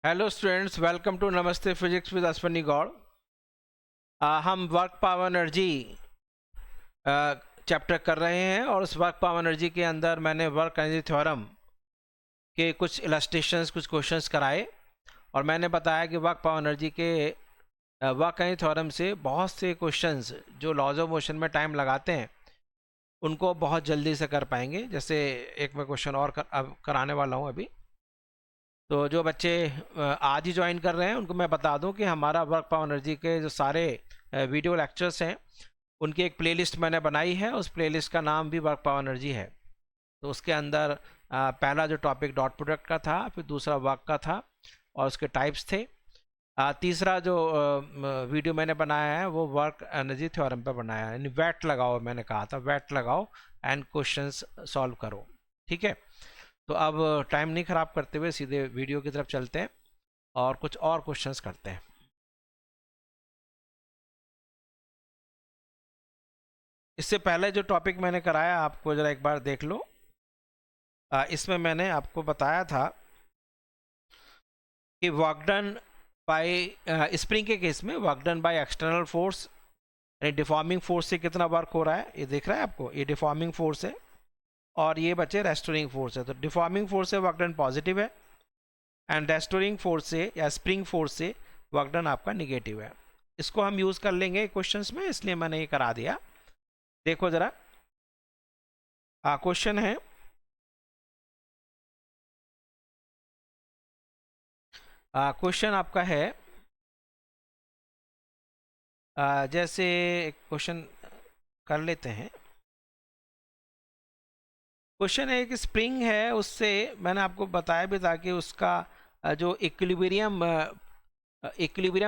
Hello students, welcome to नमस्ते physics with Ashwani Gaur. हम work power energy chapter कर रहे हैं और उस वर्क पावर एनर्जी के अंदर मैंने वर्क एनर्जी थ्योरम के कुछ इलस्ट्रेशंस, कुछ क्वेश्चंस कराए और मैंने बताया कि वर्क पावर एनर्जी के वर्क एनर्जी थ्योरम से बहुत से क्वेश्चंस जो लॉज ऑफ मोशन में टाइम लगाते हैं उनको बहुत जल्दी से कर पाएंगे। जैसे एक मैं क्वेश्चन और अब कराने वाला हूँ अभी। तो जो बच्चे आज ही ज्वाइन कर रहे हैं उनको मैं बता दूं कि हमारा वर्क पावर एनर्जी के जो सारे वीडियो लेक्चर्स हैं उनकी एक प्लेलिस्ट मैंने बनाई है। उस प्लेलिस्ट का नाम भी वर्क पावर एनर्जी है। तो उसके अंदर पहला जो टॉपिक डॉट प्रोडक्ट का था, फिर दूसरा वर्क का था और उसके टाइप्स थे। तीसरा जो वीडियो मैंने बनाया है वो वर्क एनर्जी थ्योरम पे बनाया है, यानी वैट लगाओ। मैंने कहा था वैट लगाओ एंड क्वेश्चंस सॉल्व करो। ठीक है, तो अब टाइम नहीं ख़राब करते हुए सीधे वीडियो की तरफ चलते हैं और कुछ और क्वेश्चंस करते हैं। इससे पहले जो टॉपिक मैंने कराया आपको ज़रा एक बार देख लो। इसमें मैंने आपको बताया था कि वर्क डन बाय स्प्रिंग के केस में work done by external force यानी डिफॉर्मिंग फोर्स से कितना वर्क हो रहा है ये दिख रहा है आपको। ये डिफॉर्मिंग फोर्स है और ये बचे रेस्टोरिंग फोर्स है। तो डिफॉर्मिंग फोर्स से वर्क डन पॉजिटिव है एंड रेस्टोरिंग फोर्स से या स्प्रिंग फोर्स से वर्क डन आपका निगेटिव है। इसको हम यूज़ कर लेंगे क्वेश्चंस में, इसलिए मैंने ये करा दिया। देखो ज़रा, क्वेश्चन है क्वेश्चन आपका है जैसे क्वेश्चन कर लेते हैं। क्वेश्चन है कि स्प्रिंग है, उससे मैंने आपको बताया भी था कि उसका जो इक्विलिब्रियम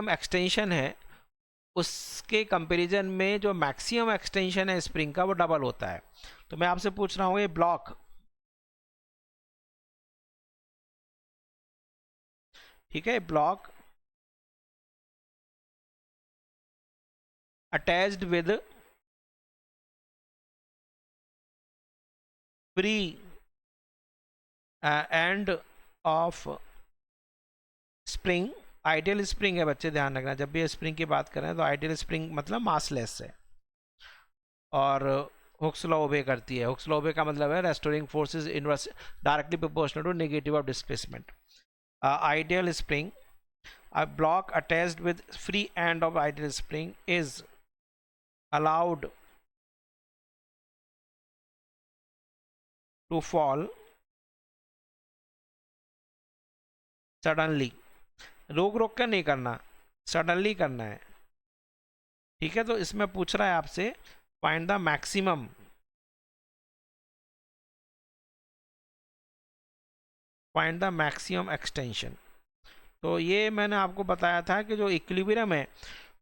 एक्सटेंशन है उसके कंपैरिजन में जो मैक्सिमम एक्सटेंशन है स्प्रिंग का वो डबल होता है। तो मैं आपसे पूछ रहा हूँ ये ब्लॉक, ठीक है, block attached with free end of spring. Ideal spring है बच्चे, ध्यान रखना जब भी स्प्रिंग की बात करें तो आइडियल स्प्रिंग मतलब मासलेस है और हुक्स लॉ ओबे करती है। हुक्स लॉ ओबे का मतलब है restoring force is inverse directly proportional to negative of displacement. Ideal spring, a block attached with free end of ideal spring is allowed to fall suddenly। रोक रोक कर नहीं करना, सडनली करना है। ठीक है, तो इसमें पूछ रहा है आपसे फाइंड द मैक्सिमम एक्सटेंशन। तो ये मैंने आपको बताया था कि जो इक्विलिब्रियम है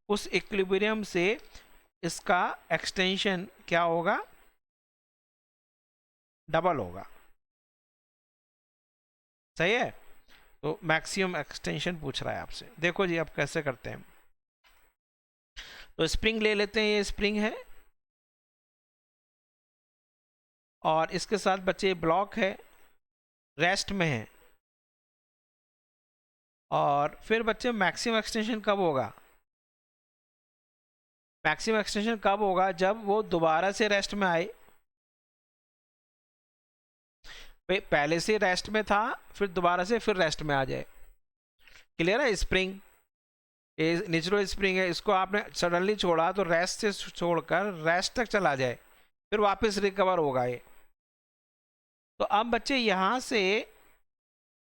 उस इक्विलिब्रियम से इसका एक्सटेंशन क्या होगा, डबल होगा। सही है, तो मैक्सिमम एक्सटेंशन पूछ रहा है आपसे। देखो जी अब कैसे करते हैं। तो स्प्रिंग ले लेते हैं, ये स्प्रिंग है और इसके साथ बच्चे ब्लॉक है, रेस्ट में है। और फिर बच्चे मैक्सिमम एक्सटेंशन कब होगा, मैक्सिमम एक्सटेंशन कब होगा जब वो दोबारा से रेस्ट में आए। पहले से रेस्ट में था फिर दोबारा से फिर रेस्ट में आ जाए। क्लियर है, स्प्रिंग नेचुरल स्प्रिंग है, इसको आपने सडनली छोड़ा तो रेस्ट से छोड़कर रेस्ट तक चला जाए फिर वापस रिकवर होगा ये। तो अब बच्चे यहाँ से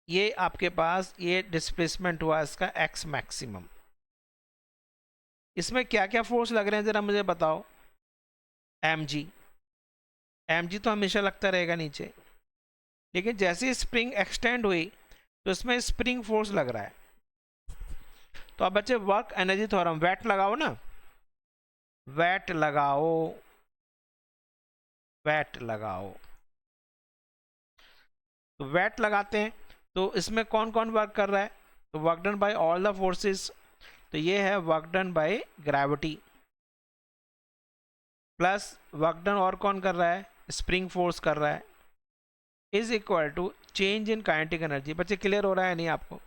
ये आपके पास ये डिस्प्लेसमेंट हुआ इसका एक्स मैक्सिमम। इसमें क्या क्या फोर्स लग रहे हैं जरा मुझे बताओ। एम जी, तो हमेशा लगता रहेगा नीचे, लेकिन जैसे स्प्रिंग एक्सटेंड हुई तो इसमें स्प्रिंग फोर्स लग रहा है। तो अब बच्चे वर्क एनर्जी थ्योरम वैट लगाओ ना, वैट लगाओ, वैट लगाओ। तो वैट लगाते हैं तो इसमें कौन कौन वर्क कर रहा है, तो work done bye all the forces. तो ये है work done by gravity plus work done और कौन कर रहा है, स्प्रिंग फोर्स कर रहा है, is equal to change in kinetic energy. बच्चे क्लियर हो रहा है नहीं आपको।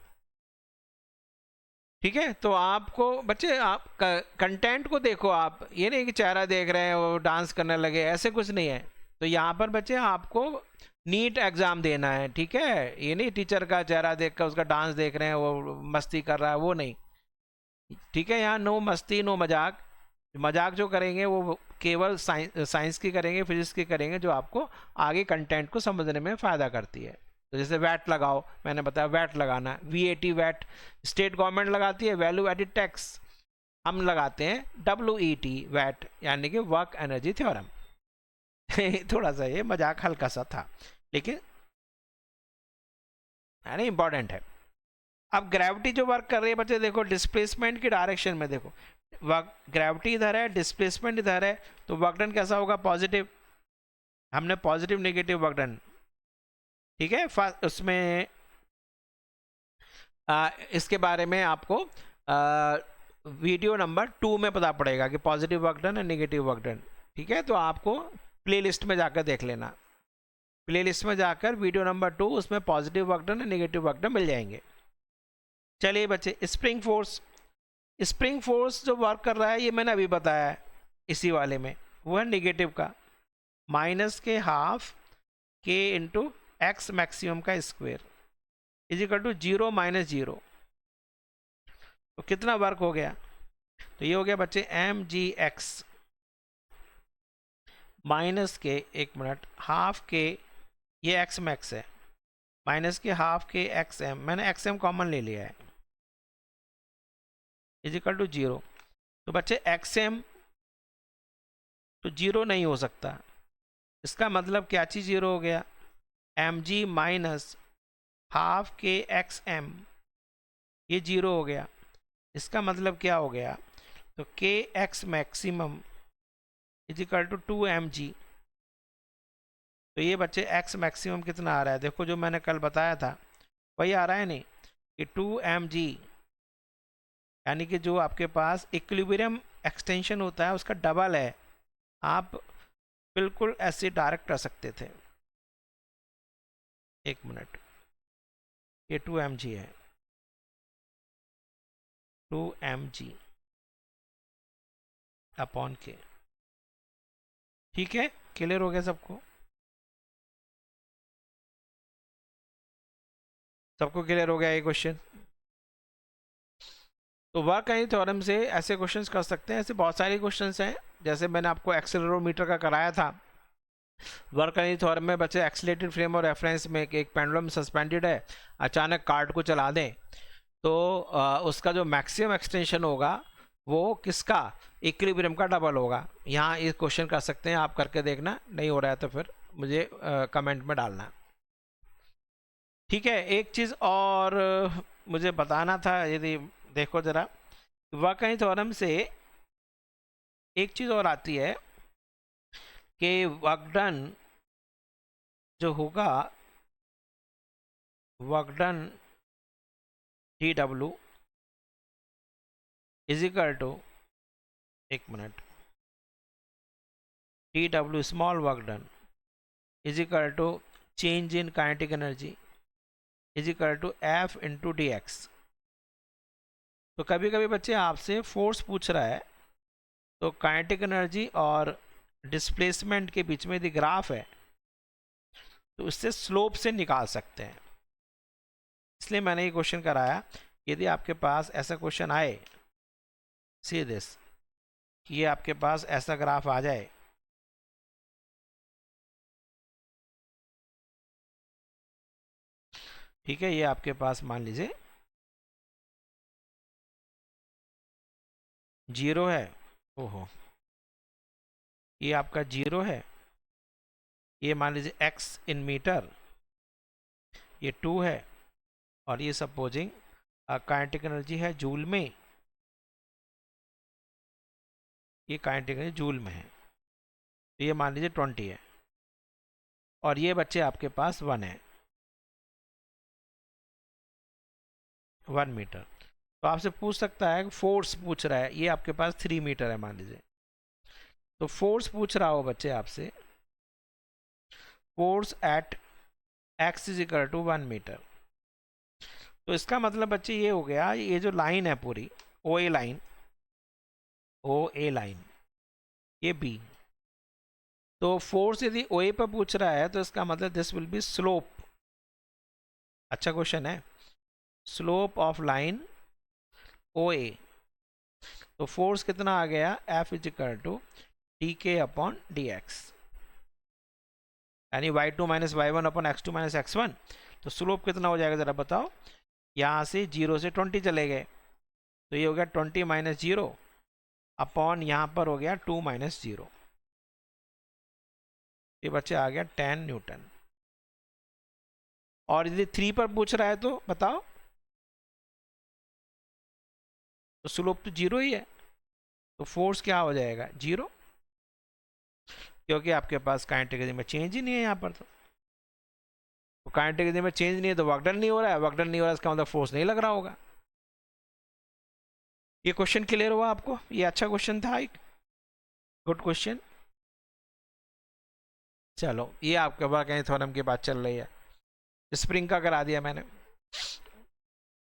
ठीक है, तो आपको बच्चे आप कंटेंट को देखो, आप ये नहीं कि चेहरा देख रहे हैं वो डांस करने लगे, ऐसे कुछ नहीं है। तो यहाँ पर बच्चे आपको नीट एग्जाम देना है, ठीक है, ये नहीं टीचर का चेहरा देख कर उसका डांस देख रहे हैं वो मस्ती कर रहा है, वो नहीं। ठीक है, यहाँ नो मस्ती नो मजाक। मजाक जो करेंगे वो केवल साइंस की करेंगे, फिजिक्स की करेंगे, जो आपको आगे कंटेंट को समझने में फ़ायदा करती है। तो जैसे वैट लगाओ, मैंने बताया वैट लगाना, VAT वैट स्टेट गवर्नमेंट लगाती है, वैल्यू एडिड टैक्स हम लगाते हैं, WET वैट यानी कि वर्क एनर्जी थ्योरम। थोड़ा सा ये मजाक हल्का सा था, लेकिन है ना, इंपॉर्टेंट है। अब ग्रेविटी जो वर्क कर रही है बच्चे, देखो डिस्प्लेसमेंट की डायरेक्शन में, देखो वर्क ग्रेविटी इधर है, डिस्प्लेसमेंट इधर है, तो वर्क डन कैसा होगा, पॉजिटिव। हमने पॉजिटिव नेगेटिव वर्क डन, ठीक है। उसमें इसके बारे में आपको वीडियो नंबर 2 में पता पड़ेगा कि पॉजिटिव वर्क डन और नेगेटिव वर्क डन, ठीक है। तो आपको प्लेलिस्ट में जाकर देख लेना, प्लेलिस्ट में जाकर वीडियो नंबर 2, उसमें पॉजिटिव वर्क डन और नेगेटिव वर्क डन मिल जाएंगे। चलिए बच्चे, स्प्रिंग फोर्स, स्प्रिंग फोर्स जो वर्क कर रहा है ये मैंने अभी बताया है इसी वाले में, वो है नेगेटिव का, minus k half k into x maximum का square is equal to 0 minus 0। तो कितना वर्क हो गया, तो ये हो गया बच्चे mgx माइनस के, एक मिनट, हाफ के, ये एक्स मैक्स है, माइनस के हाफ के xm, मैंने xm कॉमन ले लिया है, इज इक्वल टू 0। तो बच्चे xm तो 0 नहीं हो सकता, इसका मतलब क्या चीज़ 0 हो गया, mg माइनस हाफ के xm, ये 0 हो गया। इसका मतलब क्या हो गया, तो k x maximum is equal to 2mg। तो ये बच्चे एक्स मैक्सिमम कितना आ रहा है, देखो जो मैंने कल बताया था वही आ रहा है, नहीं कि 2mg, यानी कि जो आपके पास इक्विलिब्रियम एक्सटेंशन होता है उसका डबल है। आप बिल्कुल ऐसे डायरेक्ट कर सकते थे, एक मिनट, ये 2mg है, 2mg अपॉन के, ठीक है, क्लियर हो गया सबको, सबको क्लियर हो गया ये क्वेश्चन। तो वर्क एनर्जी थ्योरम से ऐसे क्वेश्चंस कर सकते हैं, ऐसे बहुत सारे क्वेश्चंस हैं, जैसे मैंने आपको एक्सेलरोमीटर का कराया था। वर्क एनर्जी थ्योरम में बच्चे एक्सीलरेटेड फ्रेम और रेफरेंस में एक पेंडुलम सस्पेंडेड है, अचानक कार्ड को चला दें तो उसका जो मैक्सिमम एक्सटेंशन होगा वो किसका, इक्विलिब्रियम का डबल होगा। यहाँ ये क्वेश्चन कर सकते हैं, आप करके देखना, नहीं हो रहा है तो फिर मुझे कमेंट में डालना, ठीक है। एक चीज़ और मुझे बताना था, यदि देखो ज़रा, वर्क एनर्जी थ्योरम से एक चीज़ और आती है कि वर्क डन जो होगा, work done DW is equal to, एक मिनट, DW small work done is equal to change in kinetic energy is equal to F into DX। तो कभी कभी बच्चे आपसे फोर्स पूछ रहा है, तो काइनेटिक एनर्जी और डिस्प्लेसमेंट के बीच में यदि ग्राफ है तो उससे स्लोप से निकाल सकते हैं, इसलिए मैंने ये क्वेश्चन कराया। यदि आपके पास ऐसा क्वेश्चन आए, सी दिस, कि ये आपके पास ऐसा ग्राफ आ जाए, ठीक है, ये आपके पास मान लीजिए 0 है, ओहो, ये आपका 0 है, ये मान लीजिए x इन मीटर, ये 2 है, और ये सपोजिंग काइनेटिक एनर्जी है जूल में, ये काइनेटिक एनर्जी जूल में है, तो ये मान लीजिए 20 है, और ये बच्चे आपके पास 1 है, 1 मीटर। तो आपसे पूछ सकता है, फोर्स पूछ रहा है, ये आपके पास 3 मीटर है मान लीजिए, तो फोर्स पूछ रहा हो बच्चे आपसे, force at x is equal to 1 meter, तो इसका मतलब बच्चे ये हो गया, ये जो लाइन है पूरी ओ ए लाइन, ओ ए लाइन, ये बी, तो फोर्स यदि ओ ए पर पूछ रहा है तो इसका मतलब दिस विल बी स्लोप। अच्छा क्वेश्चन है, slope of line O A. तो फोर्स कितना आ गया, F is equal to d k upon d x, यानी y two minus y one upon x two minus x one. तो slope कितना हो जाएगा ज़रा बताओ, यहाँ से 0 से 20 चले गए, तो ये हो गया 20 माइनस 0 अपॉन यहाँ पर हो गया 2 माइनस 0, ये बच्चे आ गया 10 न्यूटन। और यदि 3 पर पूछ रहा है तो बताओ, तो स्लोप तो 0 ही है, तो फोर्स क्या हो जाएगा 0, क्योंकि आपके पास काइनेटिक एनर्जी में चेंज ही नहीं है यहाँ पर। तो काइनेटिक एनर्जी में चेंज नहीं है तो वर्क डन नहीं हो रहा है, वर्क डन नहीं हो रहा है इसका मतलब फोर्स नहीं लग रहा होगा। ये क्वेश्चन क्लियर हुआ आपको, ये अच्छा क्वेश्चन था, एक गुड क्वेश्चन। चलो ये आपके वर्क एनर्जी थ्योरम की बात चल रही है, स्प्रिंग का करा दिया मैंने।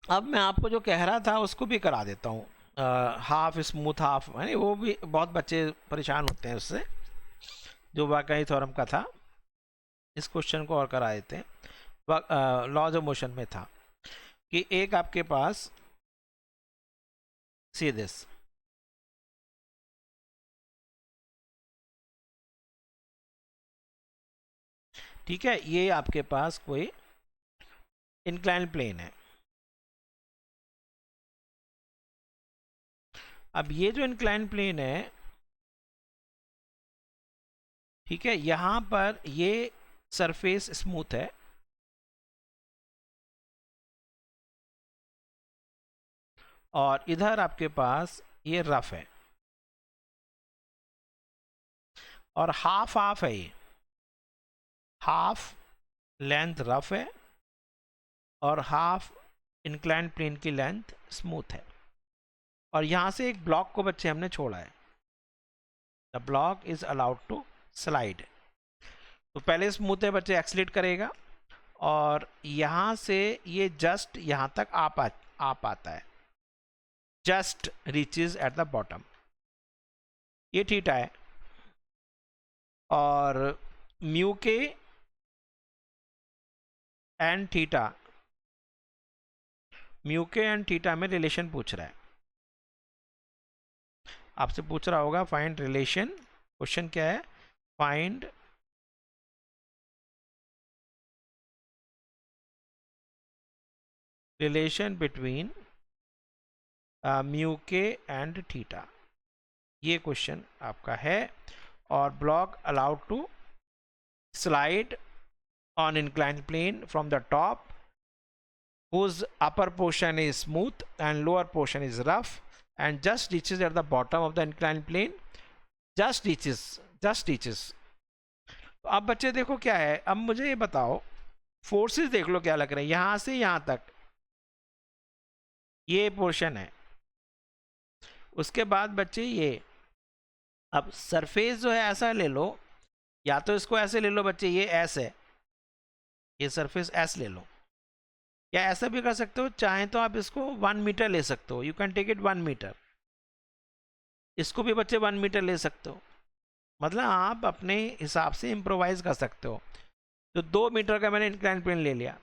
अब मैं आपको जो कह रहा था उसको भी करा देता हूँ, हाफ स्मूथ हाफ, है वो भी बहुत बच्चे परेशान होते हैं उससे, जो वर्क एनर्जी थ्योरम का था। इस क्वेश्चन को और करा देते हैं। लॉज ऑफ मोशन में था कि एक आपके पास सी दिस, ठीक है, ये आपके पास कोई इंक्लाइन प्लेन है। अब ये जो इंक्लाइन प्लेन है, ठीक है, यहां पर ये सरफेस स्मूथ है, और इधर आपके पास ये रफ है, और हाफ हाफ है, ये हाफ लेंथ रफ है और हाफ इंक्लाइन प्लेन की लेंथ स्मूथ है। और यहां से एक ब्लॉक को बच्चे हमने छोड़ा है, the block is allowed to slide. तो पहले स्मूथ है बच्चे, एक्सलेट करेगा, और यहां से ये जस्ट यहां तक आ पाता है, just reaches at the bottom, ये थीटा है। और mu k and theta, mu k and theta में रिलेशन पूछ रहा है, आपसे पूछ रहा होगा फाइंड रिलेशन। क्वेश्चन क्या है, find relation between mu k and theta, ये क्वेश्चन आपका है। और block allowed to slide on inclined plane from the top whose upper portion is smooth and lower portion is rough and just reaches at the bottom of the inclined plane, just reaches। तो अब बच्चे देखो क्या है, अब मुझे ये बताओ फोर्सेस देख लो क्या लग रहे हैं, यहां से यहां तक ये पोर्शन है, उसके बाद बच्चे ये, अब सरफेस जो है ऐसा ले लो, या तो इसको ऐसे ले लो बच्चे, ये एस है, ये सरफेस एस ले लो, या ऐसा भी कर सकते हो, चाहे तो आप इसको 1 मीटर ले सकते हो, you can take it 1 meter, इसको भी बच्चे 1 मीटर ले सकते हो, मतलब आप अपने हिसाब से इम्प्रोवाइज कर सकते हो। तो 2 मीटर का मैंने इंक्लाइन प्लेन ले लिया,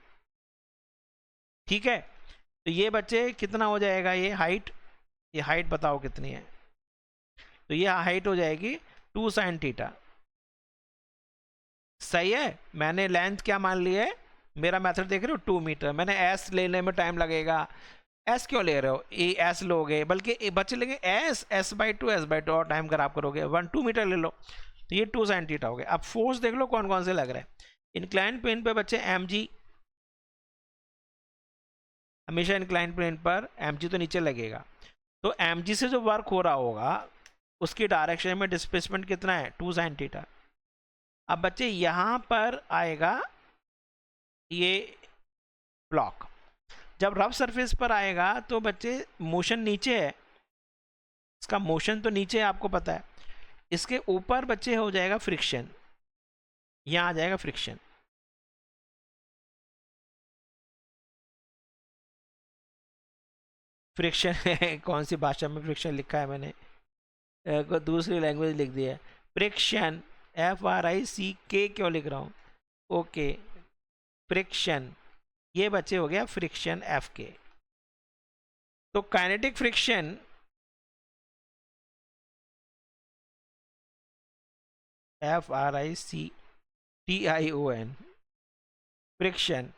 ठीक है, तो ये बच्चे कितना हो जाएगा, ये हाइट बताओ कितनी है, तो ये हाइट हो जाएगी 2 sin थीटा, सही है। मैंने लेंथ क्या मान ली है, मेरा मेथड देख रहे हो 2 मीटर, मैंने एस लेने में टाइम लगेगा, एस क्यों ले रहे हो, ए एस लोगे, बल्कि बच्चे लेंगे एस/2 और टाइम खराब करोगे, 2 मीटर ले लो, तो ये 2 sin थीटा हो गया। अब फोर्स देख लो कौन कौन से लग रहे हैं, इंक्लाइन प्लेन पे बच्चे mg, हमेशा इंक्लाइन प्लेन पर mg तो नीचे लगेगा, तो mg से जो वर्क हो रहा होगा उसकी डायरेक्शन में डिस्प्लेसमेंट कितना है, 2 sin थीटा। अब बच्चे यहां पर आएगा ये ब्लॉक, जब रफ सरफेस पर आएगा तो बच्चे मोशन नीचे है, इसका मोशन तो नीचे है आपको पता है, इसके ऊपर बच्चे हो जाएगा फ्रिक्शन, यहां आ जाएगा फ्रिक्शन, फ्रिक्शन है, कौन सी भाषा में फ्रिक्शन लिखा है मैंने, कोई दूसरी लैंग्वेज लिख दिया है। फ्रिक्शन, FRICK क्यों लिख रहा हूँ, ओके, फ्रिक्शन, ये बच्चे हो गया फ्रिक्शन FK। तो kinetic friction FRICTION, friction,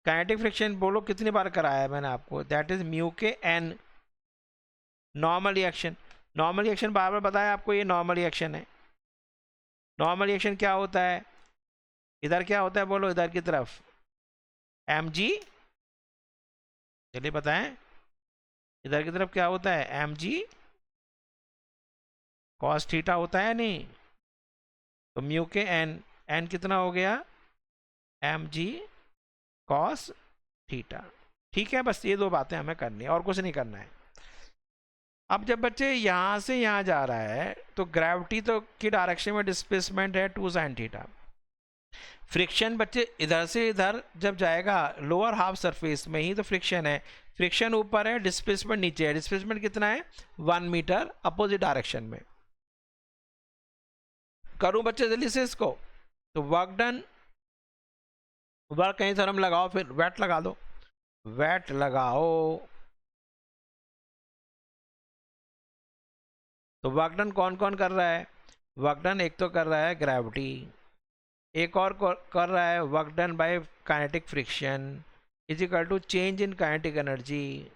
kinetic friction बोलो कितनी बार कराया है मैंने आपको, that is mu K N. Normal reaction, normal reaction बार बार बताया आपको, ये नॉर्मल रिएक्शन है। नॉर्मल रिएक्शन क्या होता है, इधर क्या होता है बोलो, इधर की तरफ mg, चलिए बताएं, इधर की तरफ क्या होता है, mg cos थीटा होता है नहीं, तो म्यू के एन, एन कितना हो गया, mg cos थीटा। ठीक है, बस ये दो बातें हमें करनी है और कुछ नहीं करना है। अब जब बच्चे यहाँ से यहाँ जा रहा है तो ग्रेविटी तो की डायरेक्शन में डिस्प्लेसमेंट है 2 sin थीटा। फ्रिक्शन बच्चे इधर से इधर जब जाएगा लोअर हाफ सरफेस में ही तो फ्रिक्शन है, फ्रिक्शन ऊपर है, डिस्प्लेसमेंट नीचे है। डिस्प्लेसमेंट कितना है, 1 मीटर अपोजिट डायरेक्शन में। करूं बच्चे जल्दी से इसको, तो वर्क डन, वर्क कहीं थ्योरम लगाओ, फिर वेट लगा दो, वेट लगाओ। तो वर्क डन कौन कौन कर रहा है, वर्क डन एक तो कर रहा है ग्रेविटी, एक और कर रहा है work done by kinetic friction is equal to change in kinetic energy,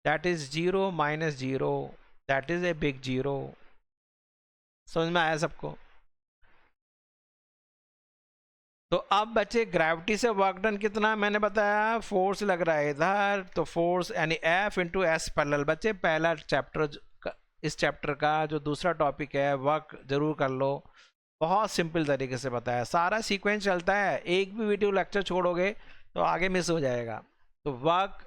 that is 0 minus 0, that is a big 0। समझ में आया सबको। तो अब बच्चे ग्रेविटी से वर्क डन कितना मैंने बताया, फोर्स लग रहा है इधर, तो फोर्स यानी F इंटू एस पैरेलल। बच्चे पहला चैप्टर, इस चैप्टर का जो दूसरा टॉपिक है वर्क जरूर कर लो, बहुत सिंपल तरीके से बताया, सारा सीक्वेंस चलता है, एक भी वीडियो लेक्चर छोड़ोगे तो आगे मिस हो जाएगा। तो वर्क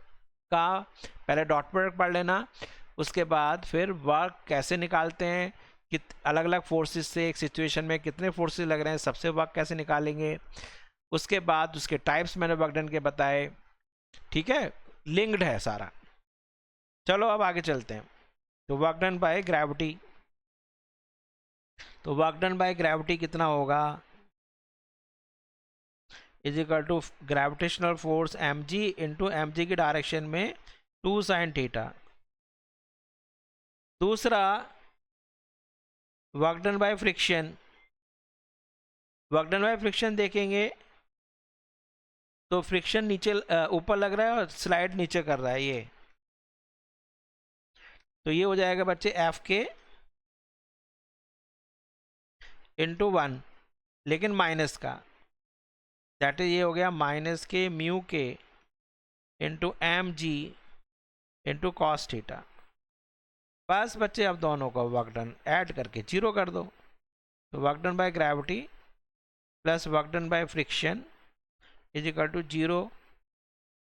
का पहले डॉट प्रोडक्ट पढ़ लेना, उसके बाद फिर वर्क कैसे निकालते हैं, कि अलग अलग फोर्सेस से एक सिचुएशन में कितने फोर्सेस लग रहे हैं, सबसे वर्क कैसे निकालेंगे, उसके बाद उसके टाइप्स मैंने वर्क डन के बताए। ठीक है, लिंक्ड है सारा। चलो अब आगे चलते हैं। तो वर्क डन बाय ग्रेविटी, तो वर्क डन बाय ग्रेविटी कितना होगा, is equal to gravitational force mg into mg की डायरेक्शन में 2 sin थीटा। दूसरा work done by friction, work done by friction देखेंगे तो फ्रिक्शन नीचे ऊपर लग रहा है और स्लाइड नीचे कर रहा है ये, तो ये हो जाएगा बच्चे एफ के इंटू 1, लेकिन माइनस का, दैट इज ये हो गया माइनस के म्यू के into mg into cos theta. बस बच्चे अब दोनों का वर्क डन ऐड करके 0 कर दो, तो work done by gravity plus work done by friction is equal to 0।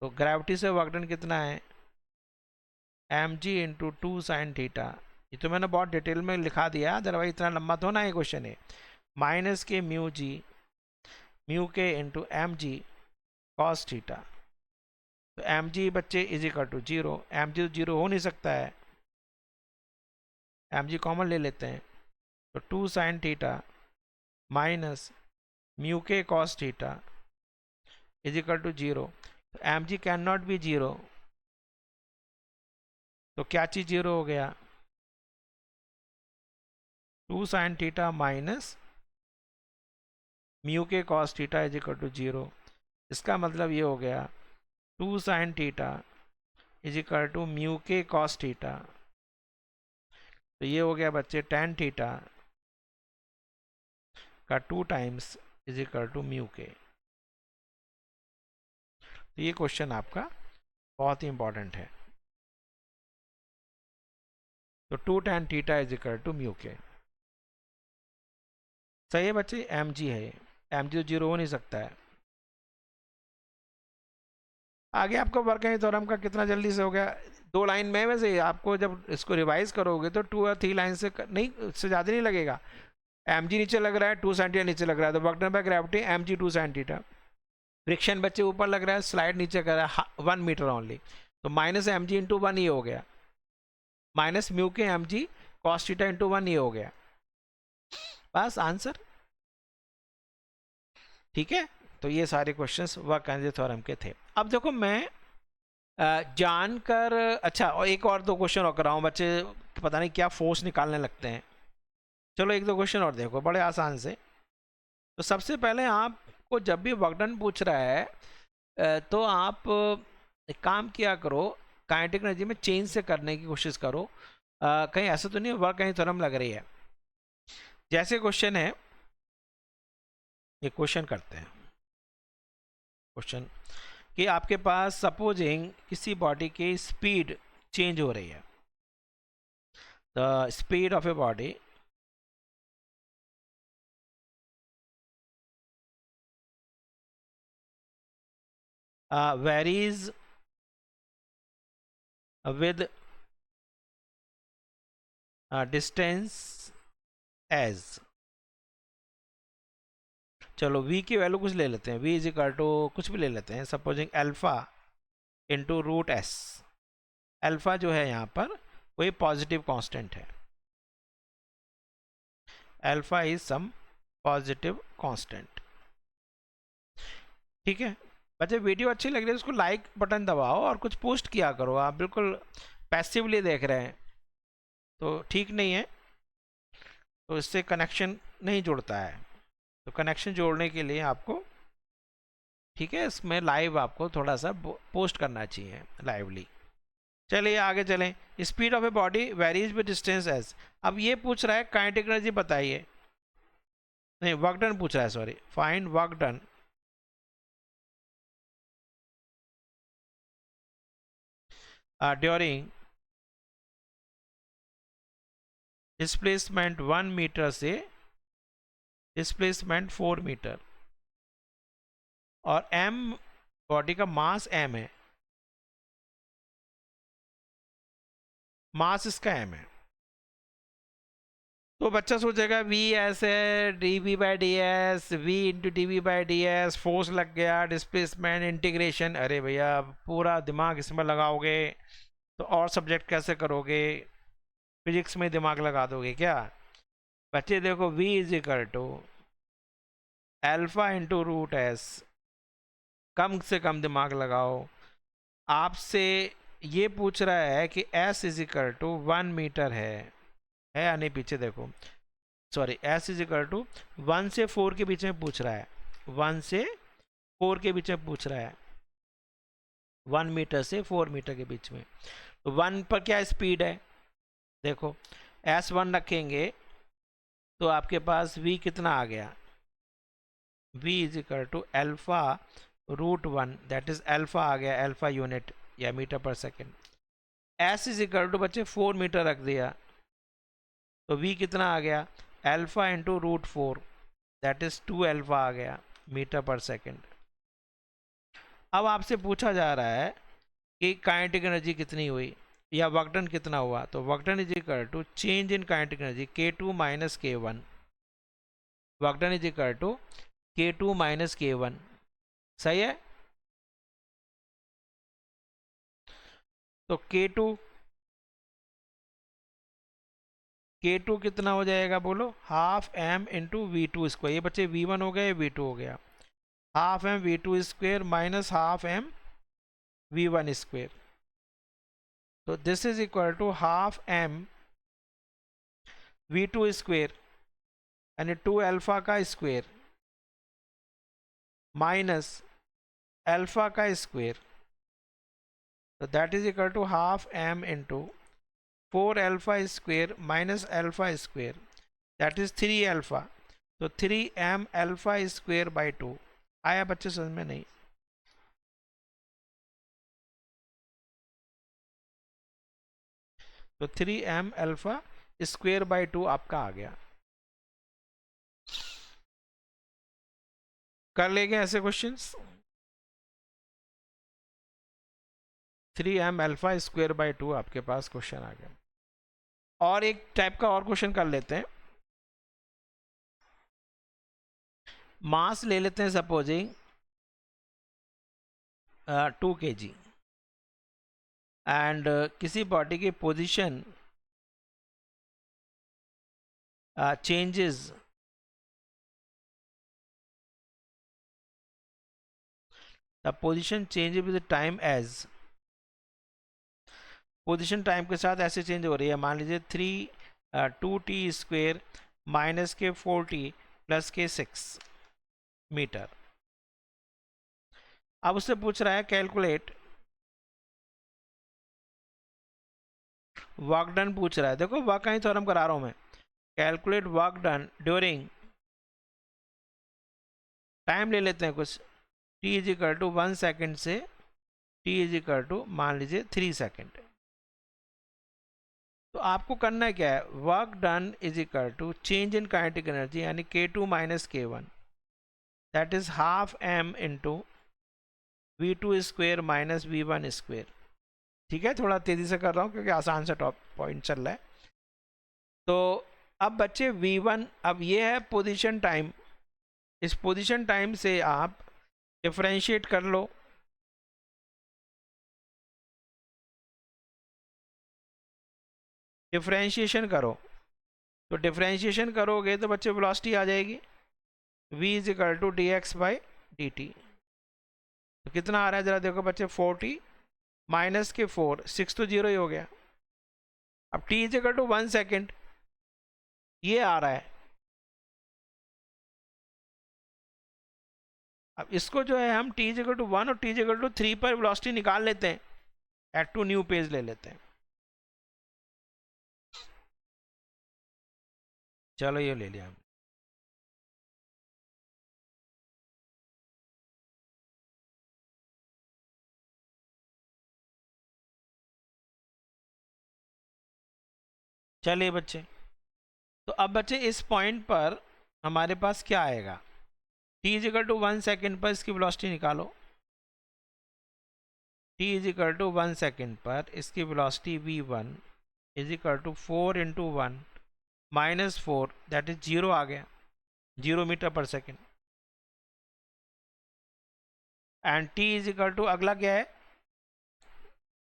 तो ग्रेविटी से वर्क डन कितना है, mg इंटू 2 sin थीटा। ये तो मैंने बहुत डिटेल में लिखा दिया, अदरवाइज इतना लंबा तो ना ये क्वेश्चन है। माइनस के म्यू जी, म्यू के इंटू mg कॉस थीटा। तो mg बच्चे इज इक्वल टू 0, mg तो 0 हो नहीं सकता है, mg कॉमन ले लेते हैं, तो 2 sin theta minus mu k cos theta is equal to 0। तो mg कैन नॉट बी 0, तो क्या चीज़ 0 हो गया, 2 sin theta minus mu k cos theta is equal to 0। इसका मतलब ये हो गया 2 sin theta is equal to mu k cos theta. तो ये हो गया बच्चे tan थीटा का 2 times is equal to mu k. तो ये क्वेश्चन आपका बहुत ही इंपॉर्टेंट है। तो 2 tan theta is equal to mu k, सही है बच्चे, mg है, mg तो 0 हो नहीं सकता है। आगे आपका वर्क है थ्योरम का कितना जल्दी से हो गया, 2 लाइन में, वैसे आपको जब इसको रिवाइज करोगे तो 2 या 3 लाइन से नहीं, इससे ज़्यादा नहीं लगेगा। mg नीचे लग रहा है, 2 sin थीटा नीचे लग रहा है, तो work done by gravity mg 2 sin theta. Friction बच्चे ऊपर लग रहा है, स्लाइड नीचे कर रहा है 1 मीटर ओनली, तो minus m g into one ये हो गया, minus mu k m g cos theta into one ये हो गया, बस आंसर। ठीक है, तो ये सारे क्वेश्चंस वर्क एनर्जी थ्योरम के थे। अब देखो मैं जानकर, अच्छा और एक और दो क्वेश्चन और कर रहा हूँ, बच्चे पता नहीं क्या फोर्स निकालने लगते हैं। चलो एक दो क्वेश्चन और देखो बड़े आसान से। तो सबसे पहले आपको जब भी वर्क डन पूछ रहा है तो आप एक काम किया करो, काइनेटिक एनर्जी में चेंज से करने की कोशिश करो। कहीं ऐसा तो नहीं वर्क एनर्जी थ्योरम लग रही है। जैसे क्वेश्चन है, ये क्वेश्चन करते हैं। क्वेश्चन कि आपके पास सपोजिंग किसी बॉडी की स्पीड चेंज हो रही है, the speed of a body varies with distance as, चलो v की वैल्यू कुछ ले लेते हैं, v इज इक्वल टू कुछ भी ले लेते हैं, supposing alpha into root s. Alpha जो है यहाँ पर कोई पॉजिटिव कांस्टेंट है, alpha is some positive constant. ठीक है बच्चे, वीडियो अच्छी लग रही है उसको लाइक बटन दबाओ और कुछ पोस्ट किया करो। आप बिल्कुल पैसिवली देख रहे हैं तो ठीक नहीं है, तो इससे कनेक्शन नहीं जुड़ता है। तो कनेक्शन जोड़ने के लिए आपको, ठीक है, इसमें लाइव आपको थोड़ा सा पोस्ट करना चाहिए लाइवली। चलिए आगे चलें। Speed of a body varies with distance as. अब ये पूछ रहा है काइनेटिक एनर्जी बताइए, नहीं वर्क डन पूछ रहा है, sorry, find work done during displacement 1 meter से डिस्प्लेसमेंट 4 मीटर, और एम बॉडी का मास एम है, मास इसका एम है। तो बच्चा सोचेगा वी एस है, d v by d s, v into d v by d s, force लग गया, डिस्प्लेसमेंट, इंटीग्रेशन। अरे भैया पूरा दिमाग इसमें लगाओगे तो और सब्जेक्ट कैसे करोगे, फिजिक्स में दिमाग लगा दोगे क्या? बच्चे देखो v is equal to alpha into root S, कम से कम दिमाग लगाओ। आपसे ये पूछ रहा है कि s is equal to 1 meter है या नहीं, पीछे देखो, sorry, s is equal to 1 से 4 के बीच में पूछ रहा है, 1 से 4 के बीच में पूछ रहा है, 1 मीटर से 4 मीटर के बीच में। तो 1 पर क्या स्पीड है, देखो s1 रखेंगे तो आपके पास v कितना आ गया, v is equal to alpha root 1, that is alpha आ गया, एल्फा यूनिट या मीटर पर second. s is equal to बच्चे 4 मीटर रख दिया तो v कितना आ गया, alpha into root 4, that is 2 alpha आ गया मीटर पर सेकेंड। अब आपसे पूछा जा रहा है कि काइनेटिक एनर्जी कितनी हुई या वर्क डन कितना हुआ। तो work done is equal to change in kinetic energy K2 minus K1, work done is equal to K2 minus K1, सही है। तो K2 कितना हो जाएगा बोलो, half m into v two square, ये बच्चे V1 हो गए, V2 हो गया, half m V2 square minus half m V1 square. तो this is equal to half m V2 square यानी 2 अल्फा का स्क्वायर माइनस अल्फा का स्क्वायर, तो that is equal to half m into 4 alpha square minus alpha square, that is 3 alpha. तो 3 m alpha square by 2 आया बच्चे समझ में? नहीं, तो 3 एम अल्फा स्क्वायर बाई 2 आपका आ गया। कर लेंगे ऐसे questions, 3 m alpha square by 2 आपके पास क्वेश्चन आ गया। और एक टाइप का और क्वेश्चन कर लेते हैं, मास ले लेते हैं सपोजिंग 2 kg, एंड किसी बॉडी की position changes the position changes with the time as position time के साथ ऐसे चेंज हो रही है. मान लीजिए 2t² माइनस के 4t प्लस के 6 मीटर. अब उससे पूछ रहा है कैलकुलेट वर्क डन पूछ रहा है. देखो वर्क का ही थ्योरम करा रहा हूं मैं. Calculate work done during time ले लेते हैं कुछ. t is equal to 1 second से t इज इक्वल टू मान लीजिए 3 सेकेंड. तो आपको करना क्या है, work done is equal to change in kinetic energy यानी k2 minus k1 that is half m into v2² minus v1². ठीक है, थोड़ा तेजी से कर रहा हूँ क्योंकि आसान सा टॉप पॉइंट चल रहा है. तो अब बच्चे v1, अब ये है पोजीशन टाइम. इस पोजीशन टाइम से आप डिफरेंशिएट कर लो. डिफरेंशिएशन करो. तो डिफरेंशिएशन करोगे तो बच्चे वेलोसिटी आ जाएगी v is equal to dx/dt. तो कितना आ रहा है जरा देखो बच्चे, 40 माइनस के 4, 6 तो 0 ही हो गया. अब t is equal to 1 second ये आ रहा है. अब इसको जो है हम t इज इक्वल टू 1 और t इज इक्वल टू 3 पर वेलोसिटी निकाल लेते हैं. एट टू न्यू पेज ले लेते हैं. चलो ये ले लिया हम. चलिए बच्चे, तो अब बच्चे इस पॉइंट पर हमारे पास क्या आएगा, t is equal to 1 second पर इसकी वेलोसिटी निकालो. t is equal to 1 second पर इसकी velocity v1 is equal to 4 into 1 minus 4 that is 0 आ गया, 0 मीटर पर second. And t is equal to अगला क्या है,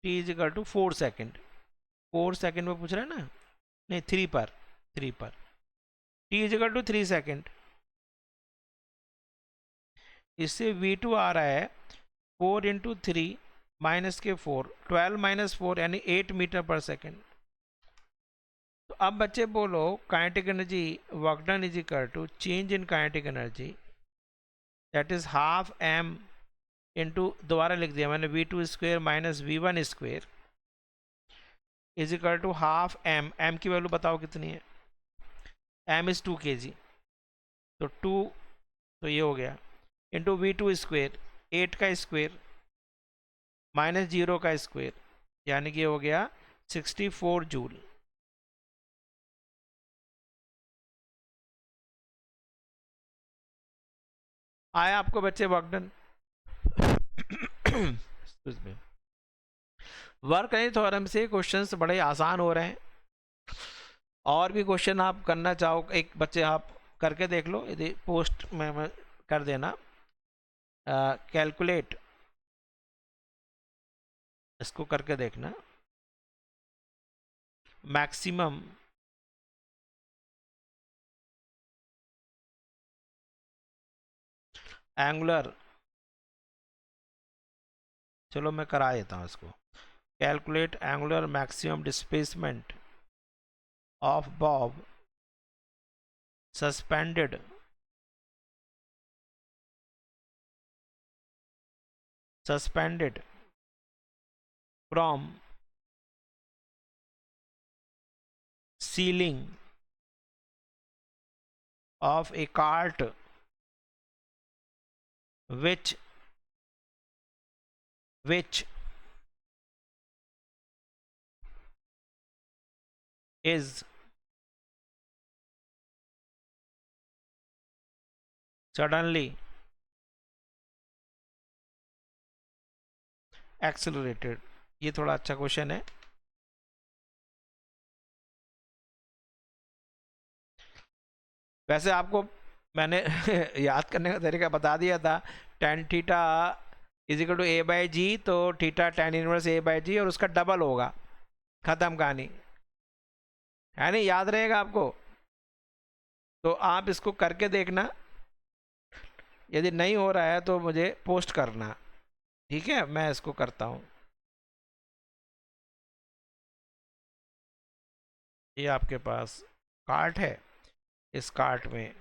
t is equal to 4 second. 4 second में पूछ रहे हैं ना, नहीं 3 पर, 3 पर. t is equal to 3 second. इससे v2 आ रहा है 4 इंटू 3 माइनस के 4, 12 माइनस 4 यानी 8 मीटर पर सेकेंड. तो अब बच्चे बोलो kinetic energy work done is equal to change in kinetic energy that is half m into, दोबारा लिख दिया मैंने, v2² minus v1² is equal to half m. m की वैल्यू बताओ कितनी है, m इज 2 kg. तो 2 तो ये हो गया इंटू v2², 8 का स्क्वेयर माइनस 0 का स्क्वेयर यानी कि ये हो गया 64 जूल. आया आपको बच्चे work done. Work any theorem से क्वेश्चंस बड़े आसान हो रहे हैं. और भी क्वेश्चन आप करना चाहो, एक बच्चे आप करके देख लो, यदि पोस्ट में कर देना. कैलकुलेट इसको करके देखना. मैक्सिमम एंगुलर, चलो मैं करा देता हूँ इसको. Calculate angular maximum displacement of Bob suspended from ceiling of a cart which is suddenly accelerated. ये थोड़ा अच्छा क्वेश्चन है. वैसे आपको मैंने याद करने का तरीका बता दिया था. tan theta is equal to a by g, तो theta tan inverse a by g और उसका डबल होगा, खत्म कहानी है नहीं, याद रहेगा आपको। तो आप इसको करके देखना, यदि नहीं हो रहा है तो मुझे पोस्ट करना, ठीक है, मैं इसको करता हूँ। ये आपके पास कार्ट है, इस कार्ट में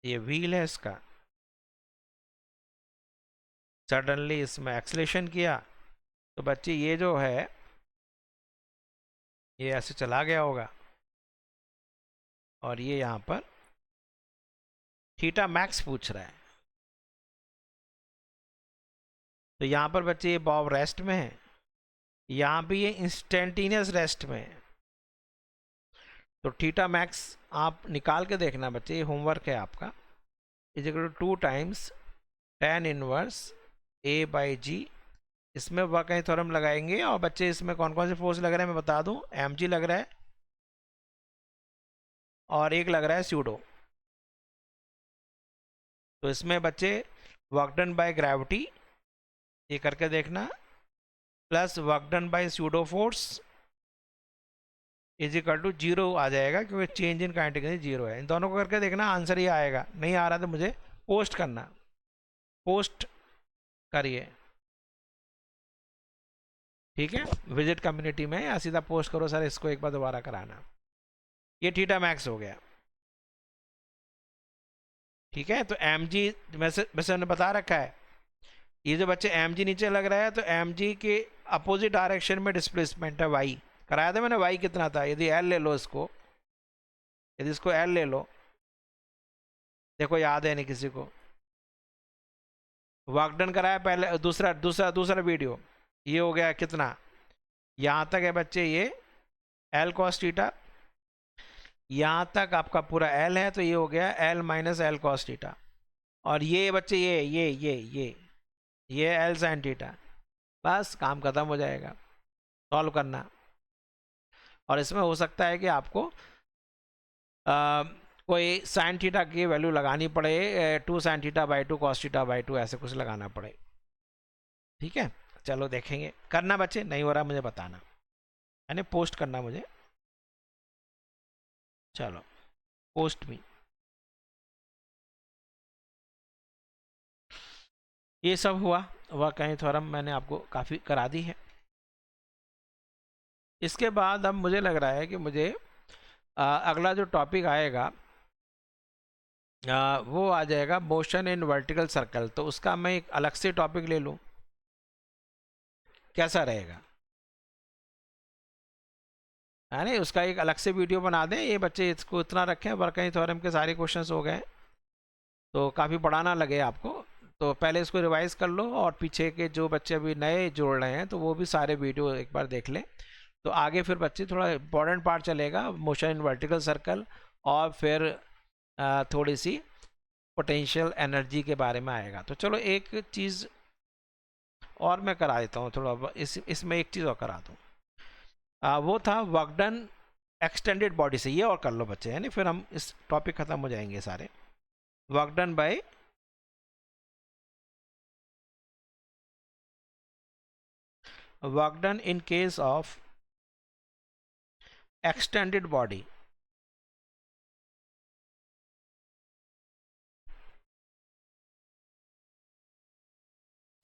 ये व्हील है इसका, सडनली इसमें एक्सलेशन किया तो बच्चे ये जो है ये ऐसे चला गया होगा, और ये यहाँ पर थीटा मैक्स पूछ रहा है। तो यहाँ पर बच्चे ये बॉब रेस्ट में है, यहाँ पे ये इंस्टेंटेनियस रेस्ट में है। तो थीटा मैक्स आप निकाल के देखना बच्चे, ये होमवर्क है आपका। Is equal to 2 times tan inverse a by g, इसमें वर्किंग थ्योरम लगाएंगे। और बच्चे इसमें कौन कौन से फोर्स लग रहे हैं मैं बता दूं, mg लग रहा है और एक लग रहा है स्यूडो। तो इसमें बच्चे वर्क डन बाय ग्रेविटी ये करके देखना, plus work done by pseudo force is equal to 0 आ जाएगा, क्योंकि चेंज इन काइनेटिक एनर्जी 0 है। इन दोनों को करके देखना, आंसर ये आएगा। नहीं आ रहा तो मुझे पोस्ट करना, पोस्ट करिए, ठीक है, विजिट कम्युनिटी में या सीधा पोस्ट करो सर इसको एक बार दोबारा कराना। ये थीटा मैक्स हो गया, ठीक है। तो एम जी वैसे मैंने बता रखा है, ये जो बच्चे एम जी नीचे लग रहा है तो एम जी के अपोजिट डायरेक्शन में डिस्प्लेसमेंट है वाई, कराया था मैंने। वाई कितना था, यदि एल ले लो इसको, यदि इसको एल ले लो, देखो याद है नहीं किसी को, वर्क डन कराया पहले, दूसरा दूसरा दूसरा वीडियो, ये हो गया कितना, यहाँ तक है बच्चे ये एल कॉस थीटा, यहाँ तक आपका पूरा एल है, तो ये हो गया L minus L cos theta. और ये बच्चे ये एल साइन थीटा, बस काम खत्म हो जाएगा, सॉल्व करना। और इसमें हो सकता है कि आपको कोई साइन थीटा की वैल्यू लगानी पड़े, 2 sine theta by 2 cos theta by 2 ऐसे कुछ लगाना पड़े, ठीक है। चलो देखेंगे, करना बच्चे, नहीं हो रहा मुझे बताना, यानी पोस्ट करना मुझे। चलो पोस्ट मी, ये सब हुआ, वह कहीं थ्योरम मैंने आपको काफ़ी करा दी है। इसके बाद अब मुझे लग रहा है कि मुझे अगला जो टॉपिक आएगा वो आ जाएगा मोशन इन वर्टिकल सर्कल। तो उसका मैं एक अलग से टॉपिक ले लूँ, कैसा रहेगा, है नहीं, उसका एक अलग से वीडियो बना दें। ये बच्चे इसको इतना रखें, वर्किंग थ्योरम के सारे क्वेश्चंस हो गए तो काफ़ी बड़ा ना लगे आपको। तो पहले इसको रिवाइज कर लो, और पीछे के जो बच्चे अभी नए जोड़ रहे हैं तो वो भी सारे वीडियो एक बार देख लें। तो आगे फिर बच्चे थोड़ा इंपॉर्टेंट पार्ट चलेगा मोशन इन वर्टिकल सर्कल, और फिर थोड़ी सी पोटेंशियल एनर्जी के बारे में आएगा। तो चलो एक चीज़ और मैं करा देता हूँ थोड़ा, इसमें एक चीज़ और करा दूँ, वो था वर्क डन एक्सटेंडेड बॉडी से, ये और कर लो बच्चे, है नहीं, फिर हम इस टॉपिक ख़त्म हो जाएंगे सारे। Work done bye work done in case of extended body।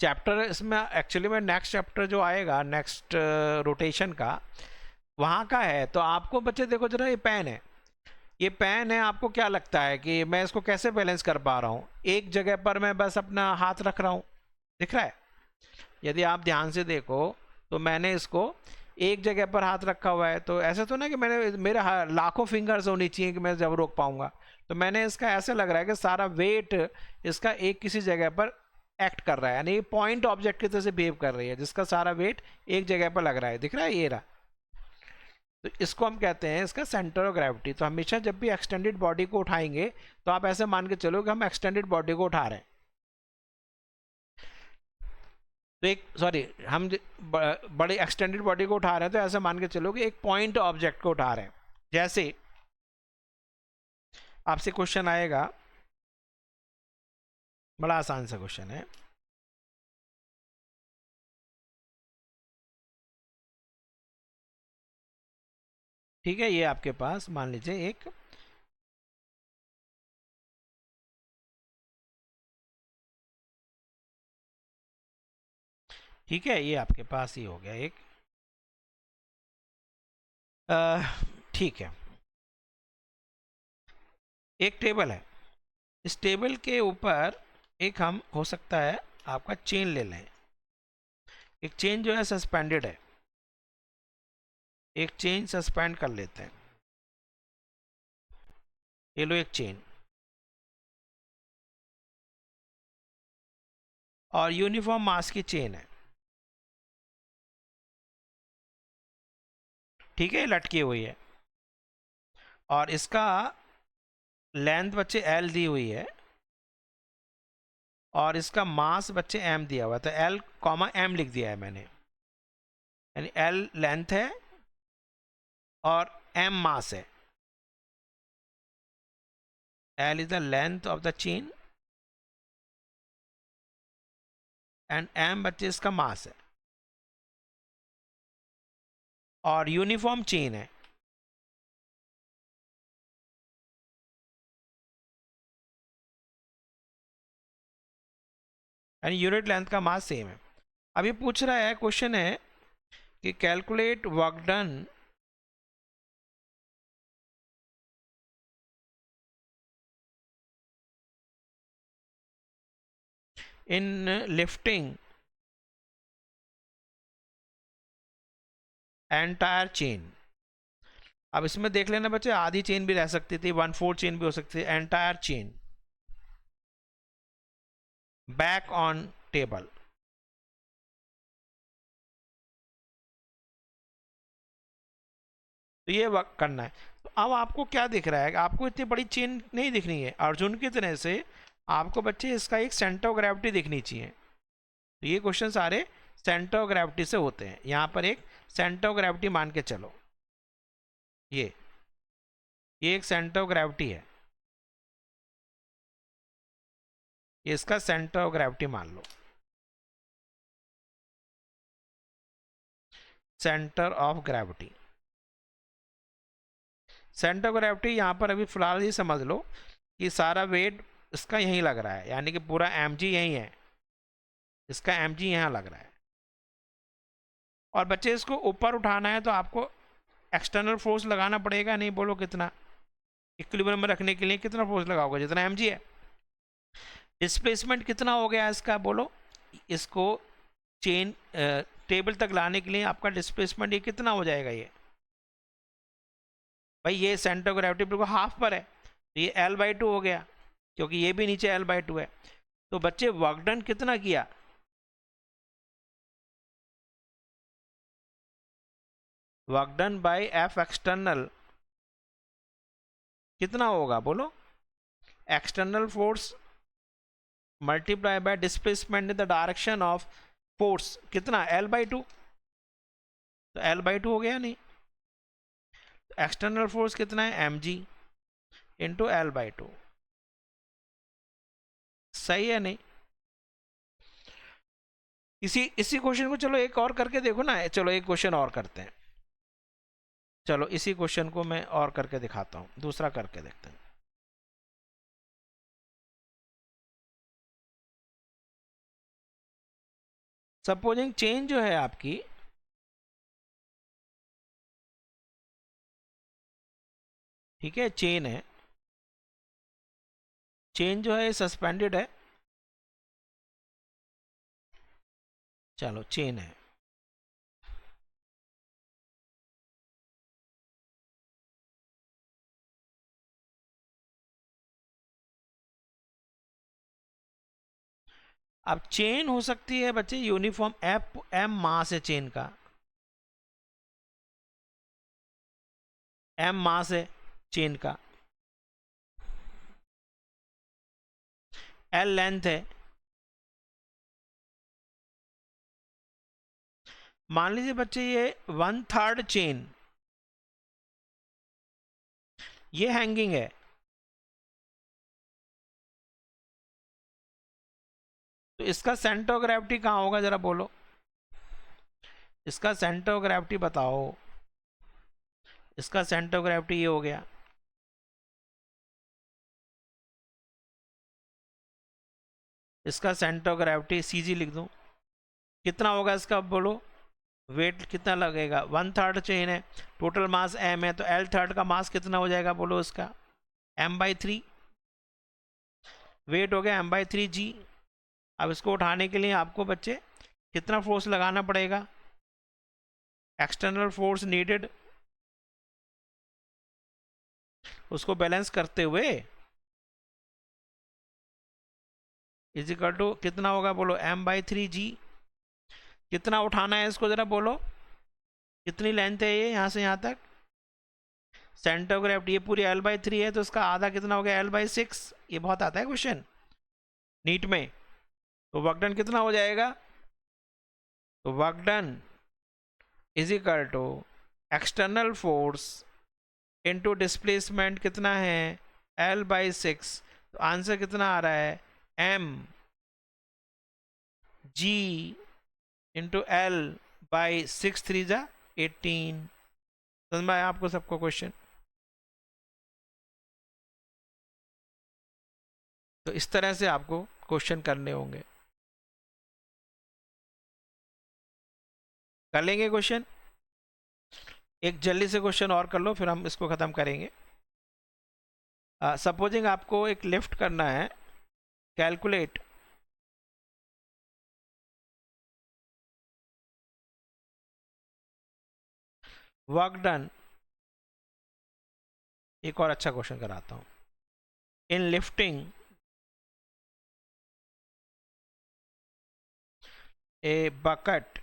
Chapter इसमें एक्चुअली में नेक्स्ट चैप्टर जो आएगा नेक्स्ट रोटेशन का, वहाँ का है। तो आपको बच्चे देखो जरा, ये पेन है, ये पेन है, आपको क्या लगता है कि मैं इसको कैसे बैलेंस कर पा रहा हूँ, एक जगह पर मैं बस अपना हाथ रख रहा हूँ, दिख रहा है। यदि आप ध्यान से देखो तो मैंने इसको एक जगह पर हाथ रखा हुआ है, तो ऐसा तो ना कि मेरे लाखों फिंगर्स होनी चाहिए कि मैं जब रोक पाऊंगा। तो मैंने इसका ऐसे लग रहा है कि सारा वेट इसका एक किसी जगह पर एक्ट कर रहा है, यानी पॉइंट ऑब्जेक्ट की तरह से बिहेव कर रही है, जिसका सारा वेट एक जगह पर लग रहा है, दिख रहा है, ये रहा। तो इसको हम कहते हैं इसका सेंटर ऑफ ग्रेविटी। तो हमेशा जब भी एक्सटेंडेड बॉडी को उठाएंगे तो आप ऐसे मान के चलो कि हम एक्सटेंडेड बॉडी को उठा रहे हैं। तो एक सॉरी हम बड़े एक्सटेंडेड बॉडी को उठा रहे हैं, तो ऐसा मान के चलो कि एक पॉइंट ऑब्जेक्ट को उठा रहे हैं। जैसे आपसे क्वेश्चन आएगा, बड़ा आसान सा क्वेश्चन है, ठीक है, ये आपके पास मान लीजिए एक ठीक है, ये आपके पास ही हो गया एक ठीक है, एक टेबल है। इस टेबल के ऊपर एक हम हो सकता है आपका चेन ले लें। एक चेन जो है सस्पेंडेड है, एक चेन सस्पेंड कर लेते हैं। ये लो एक चेन, और यूनिफॉर्म मास की चेन है। ठीक है, लटकी हुई है, और इसका लेंथ बच्चे एल दी हुई है, और इसका मास बच्चे एम दिया हुआ है। तो एल कॉमा एम लिख दिया है मैंने, यानी एल लेंथ है और एम मास है। L is the length of the chain and m बच्चे इसका मास है, और यूनिफॉर्म चेन है। यानी यूनिट लेंथ का मास सेम है। अब ये पूछ रहा है, क्वेश्चन है कि calculate work done in lifting entire chain. अब इसमें देख लेना बच्चे, आधी चेन भी रह सकती थी, 1/4 चेन भी हो सकती थी। Entire chain back on table. तो ये वर्क करना है। तो अब आपको क्या दिख रहा है, आपको इतनी बड़ी चेन नहीं दिखनी है। अर्जुन की तरह से आपको बच्चे इसका एक सेंटर ऑफ ग्रेविटी दिखनी चाहिए। तो ये क्वेश्चन सारे सेंटर ऑफ ग्रेविटी से होते हैं। यहाँ पर एक सेंटर ऑफ ग्रेविटी मान के चलो, ये एक सेंटर ऑफ ग्रेविटी है, ये इसका सेंटर ऑफ ग्रेविटी मान लो, centre of gravity. Centre of gravity यहाँ पर अभी फिलहाल ही समझ लो कि सारा वेट इसका यहीं लग रहा है, यानी कि पूरा एम जी यहीं है, इसका एम जी यहाँ लग रहा है। और बच्चे इसको ऊपर उठाना है तो आपको एक्सटर्नल फोर्स लगाना पड़ेगा। नहीं बोलो कितना, इक्विलिब्रियम में रखने के लिए कितना फोर्स लगाओगे, जितना एम जी है। डिस्प्लेसमेंट कितना हो गया इसका बोलो, इसको चेन टेबल तक लाने के लिए आपका डिस्प्लेसमेंट ये कितना हो जाएगा। ये भाई ये सेंटर ऑफ ग्रेविटी बिल्कुल हाफ पर है, तो ये L/2 हो गया, क्योंकि ये भी नीचे L/2 है। तो बच्चे वर्क डन कितना किया, work done bye F external कितना होगा बोलो, external force multiply by displacement in the direction of force कितना L/2। तो L/2 हो गया। नहीं, एक्सटर्नल फोर्स कितना है mg इंटू L/2। सही है नहीं, इसी क्वेश्चन को चलो एक और करके देखो ना। चलो एक क्वेश्चन और करते हैं, चलो इसी क्वेश्चन को मैं और करके दिखाता हूं, दूसरा करके देखते हैं। सपोजिंग चेन जो है आपकी, ठीक है, चेन है, चेन जो है सस्पेंडेड है। चलो चेन है, अब चेन हो सकती है बच्चे यूनिफॉर्म, एफ एम मास है चेन का, एम मास है चेन का, एल लेंथ है। मान लीजिए बच्चे ये 1/3 चेन ये हैंगिंग है, तो इसका सेंटर ऑफ ग्रेविटी कहाँ होगा जरा बोलो, इसका सेंटर ऑफ ग्रेविटी बताओ। इसका सेंटर ऑफ ग्रेविटी ये हो गया, इसका सेंटर ऑफ ग्रेविटी CG लिख दूं, कितना होगा इसका बोलो, वेट कितना लगेगा, 1/3 चेन है, टोटल मास m है, तो L3 का मास कितना हो जाएगा बोलो इसका, m/3, वेट हो गया m/3g। अब इसको उठाने के लिए आपको बच्चे कितना फोर्स लगाना पड़ेगा, एक्सटर्नल फोर्स नीडेड, उसको बैलेंस करते हुए इज इक्वल टू कितना होगा बोलो, m/3g। कितना उठाना है इसको जरा बोलो, कितनी लेंथ है ये यहाँ से यहाँ तक, सेंटर ऑफ ग्रेविटी ये पूरी L/3 है, तो इसका आधा कितना हो गया, L/6। ये बहुत आता है क्वेश्चन नीट में। तो वर्क डन कितना हो जाएगा, तो work done is equal to external force into displacement कितना है, L/6। तो आंसर कितना आ रहा है, mg इंटू L/6, 3 जा 18। समझ में आया आपको सबको क्वेश्चन। तो इस तरह से आपको क्वेश्चन करने होंगे। कर लेंगे क्वेश्चन, एक जल्दी से क्वेश्चन और कर लो फिर हम इसको ख़त्म करेंगे। सपोजिंग आपको एक लिफ्ट करना है, कैलकुलेट वर्क डन। एक और अच्छा क्वेश्चन कराता हूँ, इन lifting a bucket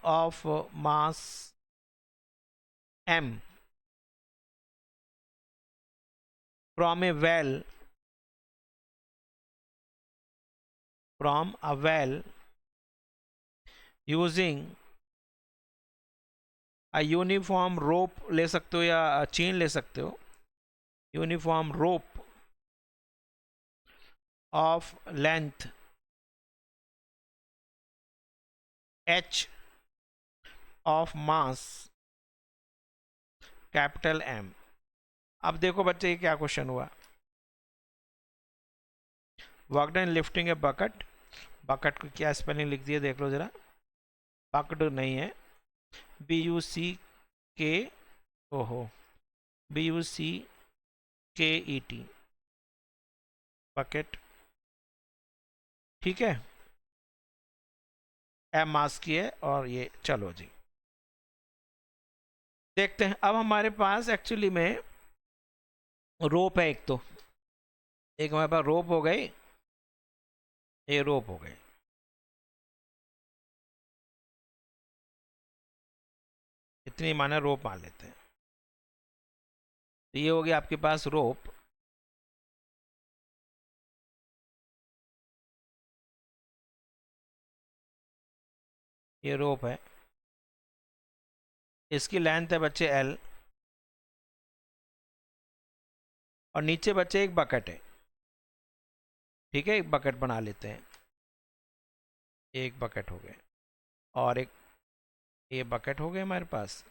of mass m from a well using a uniform rope ले सकते हो या चेन ले सकते हो, uniform rope of length h of mass capital M। अब देखो बच्चे ये क्या क्वेश्चन हुआ, work done lifting a bucket, bucket को क्या स्पेलिंग लिख दिया देख लो जरा, बकेट नहीं है, BUCK, ओहो BUCKET, बकेट, ठीक है, M मास की है, और ये चलो जी देखते हैं। अब हमारे पास एक्चुअली में रोप है, एक तो एक हमारे पास रोप हो गई, ये रोप हो गई, इतनी माने रोप मान लेते हैं। तो ये हो गया आपके पास रोप, ये रोप है, इसकी लेंथ है बच्चे L, और नीचे बच्चे एक बकेट है, ठीक है, एक बकेट बना लेते हैं, एक बकेट हो गए, और एक ये बकेट हो गए हमारे पास,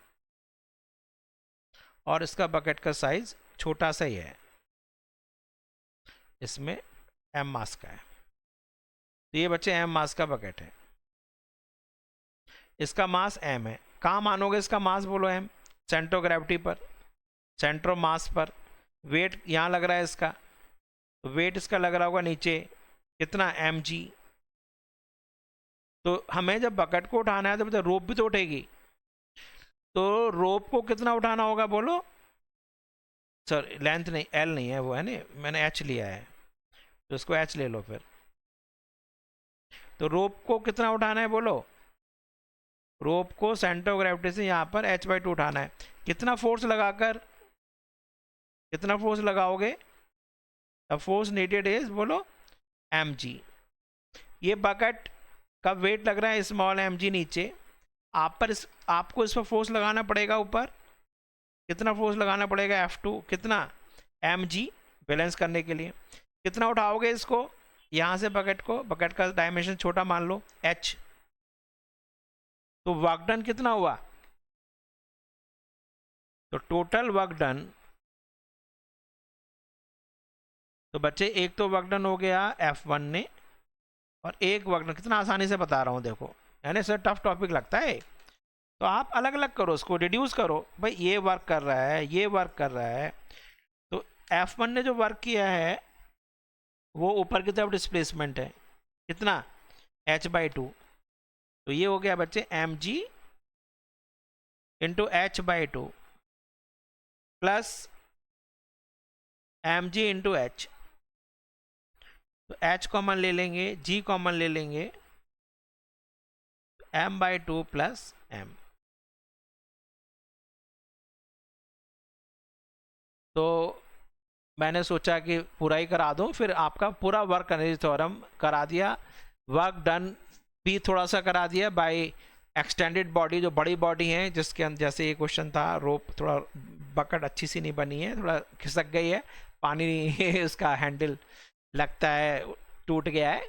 और इसका बकेट का साइज छोटा सा ही है, इसमें M मास का है। तो ये बच्चे M मास का बकेट है, इसका मास M है, कहाँ मानोगे इसका मास बोलो, M सेंटर ऑफ ग्रेविटी पर, सेंटर ऑफ मास पर, वेट यहाँ लग रहा है इसका, तो वेट इसका लग रहा होगा नीचे, कितना mg। तो हमें जब बकेट को उठाना है तो मतलब रोप भी तो उठेगी, तो रोप को कितना उठाना होगा बोलो, सर लेंथ नहीं, L नहीं है वो, है ना, मैंने H लिया है, तो इसको H ले लो फिर। तो रोप को कितना उठाना है बोलो, रोप को सेंटर ऑफ ग्रेविटी से यहाँ पर h/2 उठाना है, कितना फोर्स लगाकर, कितना फोर्स लगाओगे, द फोर्स नीडेड इज बोलो mg। ये बकेट का वेट लग रहा है स्मॉल mg नीचे, आप पर आपको इस पर फोर्स लगाना पड़ेगा ऊपर, कितना फोर्स लगाना पड़ेगा F2, कितना mg, बैलेंस करने के लिए। कितना उठाओगे इसको यहाँ से बकेट को, बकेट का डायमेंशन छोटा मान लो h, तो वर्क डन कितना हुआ? तो टोटल वर्क डन, तो बच्चे एक तो वर्क डन हो गया F1 ने, और एक वर्क डन, कितना आसानी से बता रहा हूँ देखो, यानी सर टफ टॉपिक लगता है, तो आप अलग अलग करो, उसको रिड्यूस करो, भाई ये वर्क कर रहा है, ये वर्क कर रहा है, तो F1 ने जो वर्क किया है वो ऊपर की तरफ डिस्प्लेसमेंट है, कितना? h/2, तो ये हो गया बच्चे mg into h/2 plus mg into h, तो h कॉमन ले लेंगे, g कॉमन ले लेंगे, m/2 प्लस m। तो मैंने सोचा कि पूरा ही करा दूं, फिर आपका पूरा वर्क एनर्जी थ्योरम करा दिया, वर्क डन भी थोड़ा सा करा दिया बाय एक्सटेंडेड बॉडी, जो बड़ी बॉडी है जिसके अंदर, जैसे ये क्वेश्चन था, रोप थोड़ा बकेट अच्छी सी नहीं बनी है, थोड़ा खिसक गई है, पानी उसका हैंडल लगता है टूट गया है।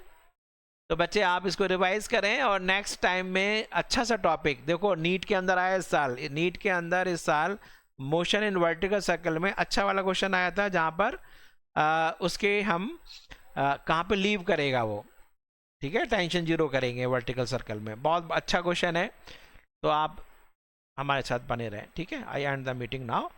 तो बच्चे आप इसको रिवाइज करें, और नेक्स्ट टाइम में अच्छा सा टॉपिक देखो, नीट के अंदर आया इस साल, नीट के अंदर इस साल मोशन इन वर्टिकल सर्कल में अच्छा वाला क्वेश्चन आया था, जहाँ पर उसके हम कहाँ पे लीव करेगा वो, ठीक है, टेंशन जीरो करेंगे वर्टिकल सर्कल में, बहुत अच्छा क्वेश्चन है, तो आप हमारे साथ बने रहें, ठीक है। आई एंड द मीटिंग नाउ।